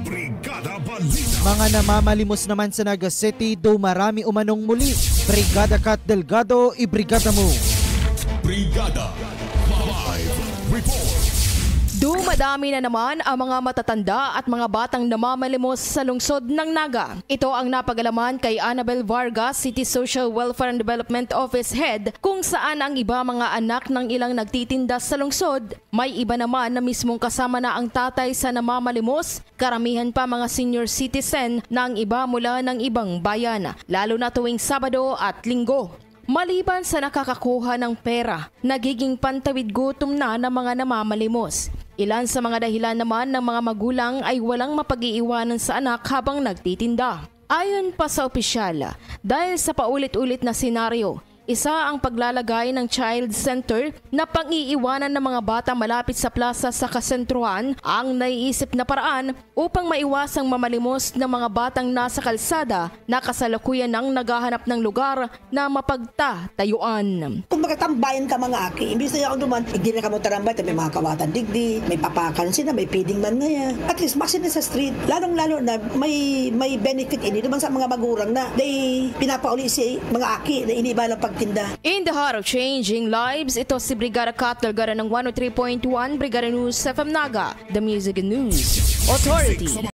Brigada Balita. Mga namamalimos naman sa Naga City, do marami umanong muli. Brigada Cat Delgado, ibrigada mo. Brigada Live Report. Dumadami na naman ang mga matatanda at mga batang namamalimos sa lungsod ng Naga. Ito ang napagalaman kay Annabel Vargas, City Social Welfare and Development Office Head, kung saan ang iba mga anak ng ilang nagtitinda sa lungsod. May iba naman na mismong kasama na ang tatay sa namamalimos, karamihan pa mga senior citizen na ang iba mula ng ibang bayan, lalo na tuwing Sabado at Linggo. Maliban sa nakakakuha ng pera, nagiging pantawid gutom na ng mga namamalimos. Ilan sa mga dahilan naman ng mga magulang ay walang mapag-iiwanan sa anak habang nagtitinda. Ayon pa sa opisyal, dahil sa paulit-ulit na senaryo, isa ang paglalagay ng child center na pang-iiwanan ng mga bata malapit sa plaza sa kasentruhan ang naiisip na paraan upang maiwasang mamalimos ng mga batang nasa kalsada na kasalukuyan ng naghahanap ng lugar na mapagtatayuan. Kung magkatambayan ka mga aki, imbis na yung duman, hindi na ka mo tarambay, may mga kawatan digdi, may papakan sila, may feeding man ngayon. At least maksin sa street, lalong-lalo na may benefit ini naman sa mga magurang na pinapauli si mga aki na iniba lang pagtinda. In the heart of changing lives, ito si Brigada Cat Delgado ng 103.1 Brigada News FM Naga, the Music and News Authority.